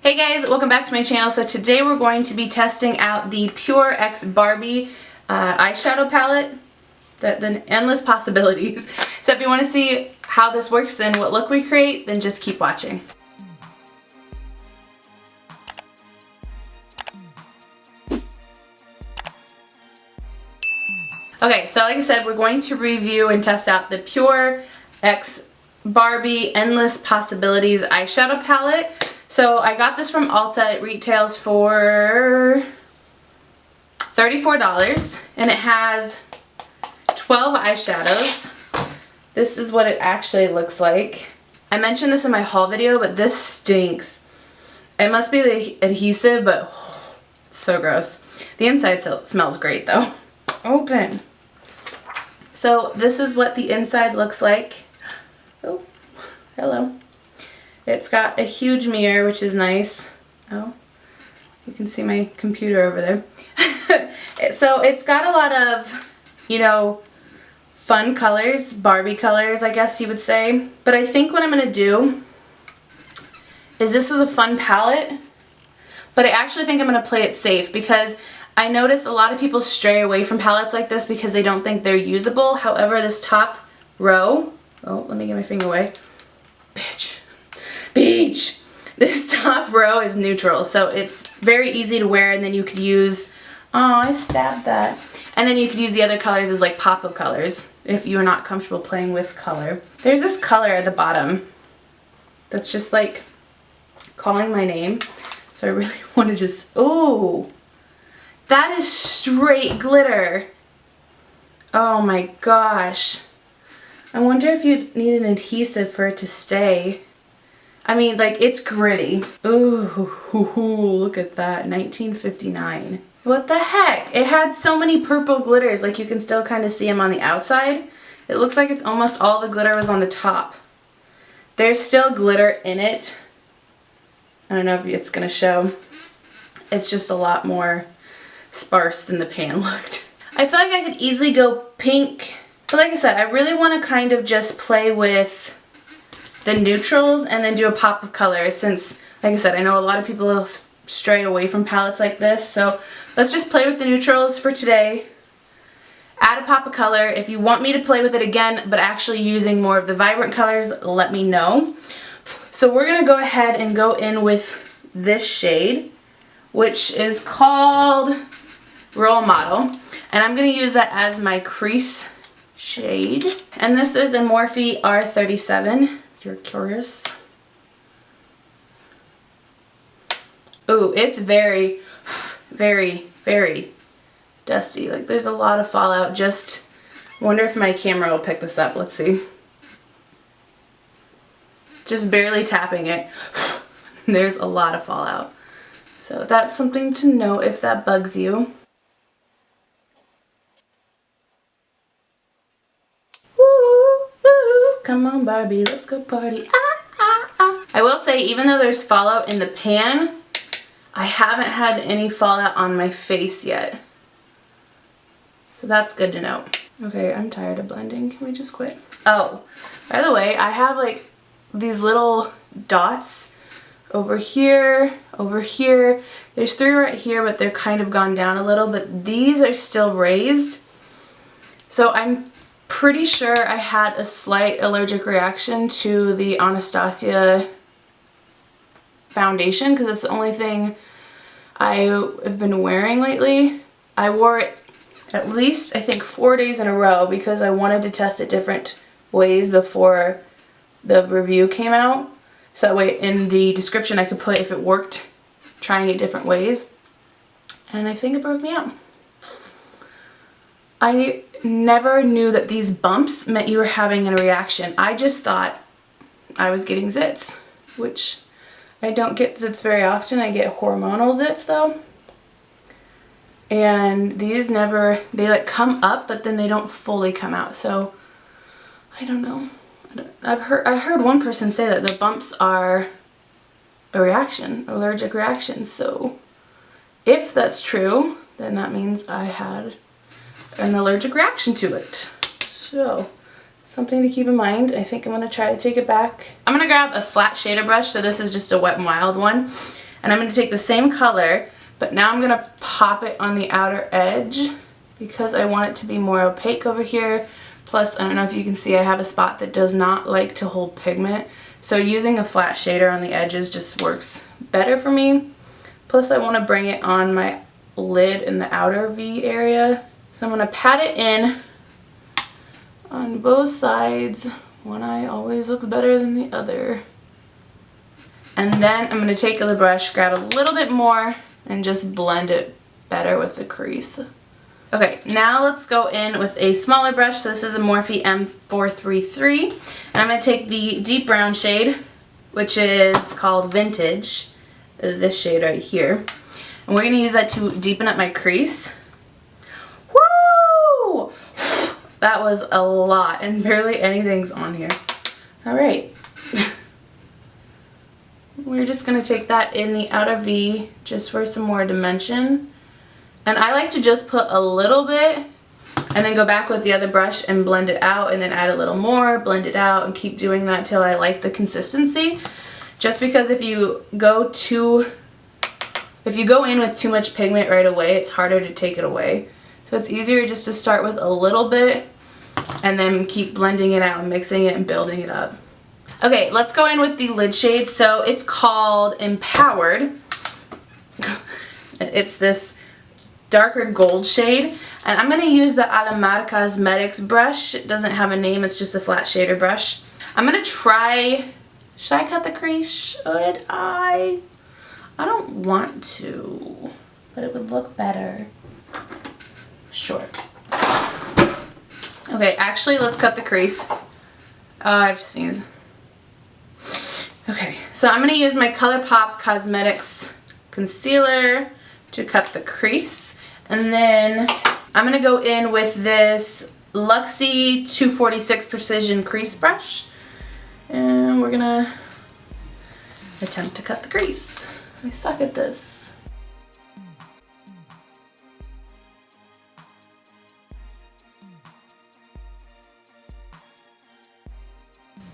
Hey guys, welcome back to my channel. So today we're going to be testing out the Pure X Barbie eyeshadow palette, the endless possibilities. So if you want to see how this works and what look we create, then just keep watching. Okay, so like I said, we're going to review and test out the Pure X Barbie Endless Possibilities eyeshadow palette. So I got this from Ulta. It retails for $34 and it has 12 eyeshadows. This is what it actually looks like. I mentioned this in my haul video, but this stinks. It must be the adhesive, but it's so gross. The inside smells great though. Open. So this is what the inside looks like. Oh, hello. It's got a huge mirror, which is nice. Oh, you can see my computer over there. So it's got a lot of, you know, fun colors, Barbie colors, I guess you would say. But I think what I'm going to do is this is a fun palette, but I actually think I'm going to play it safe because I notice a lot of people stray away from palettes like this because they don't think they're usable. However, this top row, oh, let me get my finger away. Bitch. Beach! This top row is neutral, so it's very easy to wear, and then you could use, oh, I stabbed that. And then you could use the other colors as like pop-up colors if you're not comfortable playing with color. There's this color at the bottom that's just like calling my name, so I really want to just, ooh, that is straight glitter. Oh my gosh. I wonder if you need an adhesive for it to stay. I mean, like, it's gritty. Ooh, look at that, 1959. What the heck? It had so many purple glitters, like you can still kind of see them on the outside. It looks like it's almost all the glitter was on the top. There's still glitter in it. I don't know if it's gonna show. It's just a lot more sparse than the pan looked. I feel like I could easily go pink, but like I said, I really want to kind of just play with the neutrals and then do a pop of color since, like I said, I know a lot of people stray away from palettes like this, so let's just play with the neutrals for today. Add a pop of color. If you want me to play with it again but actually using more of the vibrant colors, let me know. So we're gonna go ahead and go in with this shade, which is called Role Model, and I'm gonna use that as my crease shade, and this is in Morphe R37. You're curious. Ooh, it's very, very, very dusty. Like there's a lot of fallout. Just wonder if my camera will pick this up. Let's see. Just barely tapping it. There's a lot of fallout. So that's something to know if that bugs you. Come on, Barbie, let's go party. Ah, ah, ah. I will say, even though there's fallout in the pan, I haven't had any fallout on my face yet. So that's good to know. Okay, I'm tired of blending. Can we just quit? Oh, by the way, I have like these little dots over here, over here. There's 3 right here, but they're kind of gone down a little, but these are still raised. So I'm pretty sure I had a slight allergic reaction to the Anastasia foundation because it's the only thing I have been wearing lately. I wore it at least I think 4 days in a row because I wanted to test it different ways before the review came out. So that way in the description I could put if it worked trying it different ways. And I think it broke me out. I never knew that these bumps meant you were having a reaction. I just thought I was getting zits, which I don't get zits very often. I get hormonal zits though. And these never, they like come up, but then they don't fully come out. So I don't know. I heard one person say that the bumps are a reaction, allergic reaction. So if that's true, then that means I had an allergic reaction to it. So something to keep in mind. I think I'm going to try to take it back. I'm going to grab a flat shader brush. So this is just a Wet n Wild one. And I'm going to take the same color, but now I'm going to pop it on the outer edge because I want it to be more opaque over here. Plus, I don't know if you can see, I have a spot that does not like to hold pigment. So using a flat shader on the edges just works better for me. Plus, I want to bring it on my lid in the outer V area. So I'm going to pat it in on both sides. One eye always looks better than the other. And then I'm going to take the brush, grab a little bit more, and just blend it better with the crease. Okay, now let's go in with a smaller brush. So this is the Morphe M433. And I'm going to take the deep brown shade, which is called Vintage, this shade right here. And we're going to use that to deepen up my crease. Woo! That was a lot, and barely anything's on here. All right. We're just going to take that in the outer V just for some more dimension. And I like to just put a little bit and then go back with the other brush and blend it out, and then add a little more, blend it out, and keep doing that till I like the consistency. Just because if you go in with too much pigment right away, it's harder to take it away. So it's easier just to start with a little bit and then keep blending it out and mixing it and building it up. Okay, let's go in with the lid shade. So it's called Empowered. It's this darker gold shade, and I'm going to use the Alamar Cosmetics brush. It doesn't have a name, it's just a flat shader brush. I'm going to try, should I cut the crease? Should I? I don't want to, but it would look better. Sure. Okay, actually let's cut the crease. Oh, I have to sneeze. Okay, so I'm going to use my ColourPop Cosmetics concealer to cut the crease. And then I'm going to go in with this Luxie 246 Precision Crease Brush. And we're going to attempt to cut the crease. I suck at this.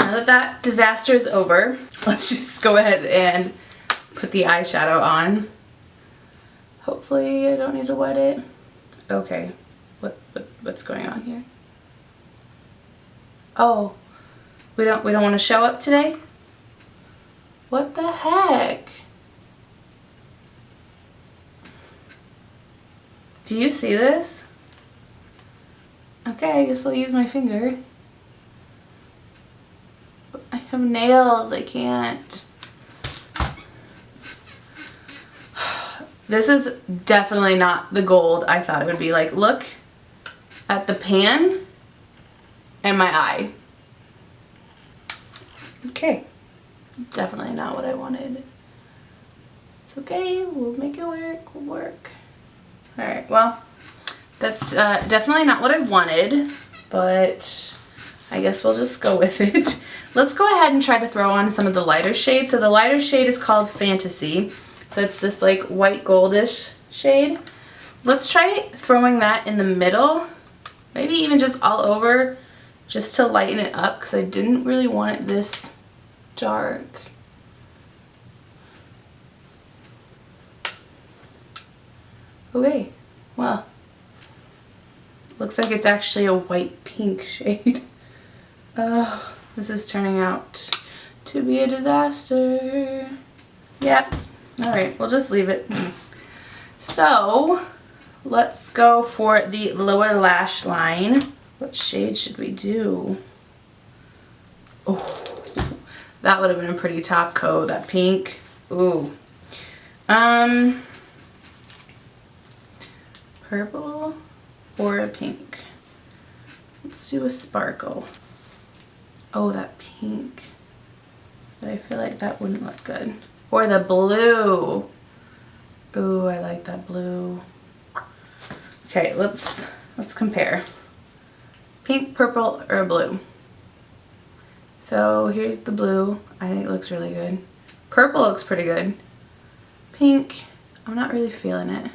Now that that disaster is over, let's just go ahead and put the eyeshadow on. Hopefully I don't need to wet it. Okay, what's going on here? Oh, we don't want to show up today? What the heck? Do you see this? Okay, I guess I'll use my finger. I have nails, I can't. This is definitely not the gold I thought it would be. Like, look at the pan and my eye. Okay, definitely not what I wanted. It's okay, we'll make it work, we'll work. Alright, well, that's definitely not what I wanted, but I guess we'll just go with it. Let's go ahead and try to throw on some of the lighter shades. So the lighter shade is called Fantasy. So it's this like white goldish shade. Let's try throwing that in the middle, maybe even just all over, just to lighten it up, because I didn't really want it this dark. Okay, well, looks like it's actually a white pink shade. Oh, this is turning out to be a disaster. Yep. Alright, we'll just leave it. So, let's go for the lower lash line. What shade should we do? Oh, that would have been a pretty top coat, that pink. Ooh. Purple or a pink? Let's do a sparkle. Oh, that pink. But I feel like that wouldn't look good. Or the blue. Ooh, I like that blue. Okay, let's compare. Pink, purple, or blue. So here's the blue. I think it looks really good. Purple looks pretty good. Pink, I'm not really feeling it.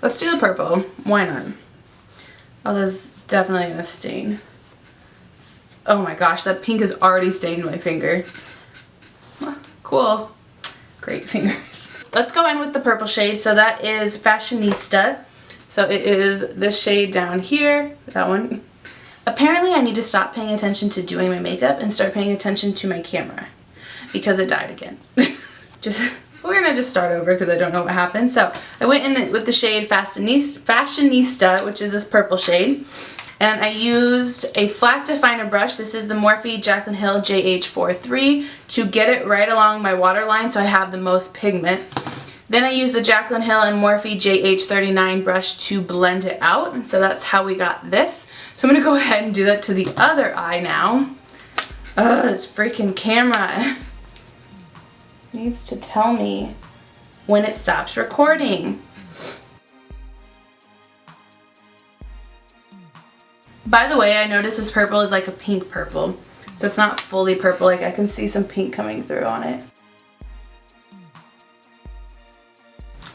Let's do the purple. Why not? Oh, there's definitely gonna stain. Oh my gosh, that pink has already stained my finger. Well, cool. Great fingers. let's go in with the purple shade. So that is Fashionista. So it is this shade down here, that one. Apparently I need to stop paying attention to doing my makeup and start paying attention to my camera because it died again. We're gonna just start over because I don't know what happened. So I went in with the shade Fashionista, which is this purple shade. And I used a flat definer brush. This is the Morphe Jaclyn Hill JH43 to get it right along my waterline so I have the most pigment. Then I used the Jaclyn Hill and Morphe JH39 brush to blend it out. And so that's how we got this. So I'm going to go ahead and do that to the other eye now. Ugh, this freaking camera needs to tell me when it stops recording. By the way, I noticed this purple is like a pink purple. So it's not fully purple, like I can see some pink coming through on it.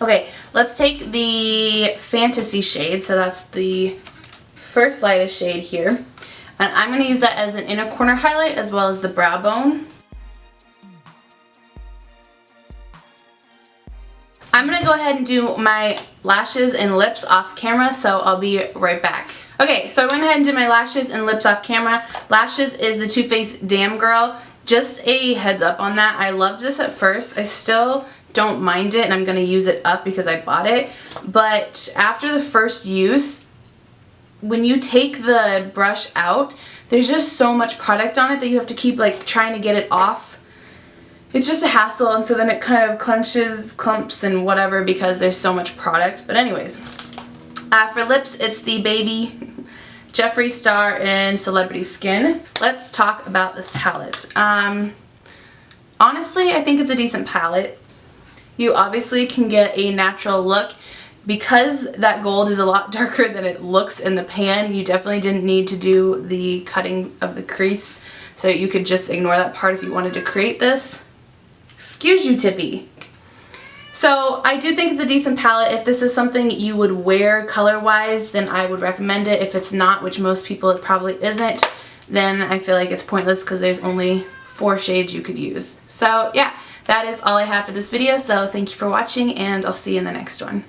Okay, let's take the Fantasy shade, so that's the first lightest shade here. And I'm going to use that as an inner corner highlight as well as the brow bone. I'm going to go ahead and do my lashes and lips off camera, so I'll be right back. Okay, so I went ahead and did my lashes and lips off camera. Lashes is the Too Faced Damn Girl. Just a heads up on that. I loved this at first. I still don't mind it, and I'm going to use it up because I bought it. But after the first use, when you take the brush out, there's just so much product on it that you have to keep like trying to get it off. It's just a hassle, and so then it kind of clenches, clumps, and whatever because there's so much product. But anyways, for lips, it's the Baby Jeffree Star in Celebrity Skin. Let's talk about this palette. Honestly, I think it's a decent palette. You obviously can get a natural look. Because that gold is a lot darker than it looks in the pan, you definitely didn't need to do the cutting of the crease. So you could just ignore that part if you wanted to create this. Excuse you, Tippy. So I do think it's a decent palette. If this is something you would wear color-wise, then I would recommend it. If it's not, which most people it probably isn't, then I feel like it's pointless because there's only 4 shades you could use. So yeah, that is all I have for this video. So thank you for watching, and I'll see you in the next one.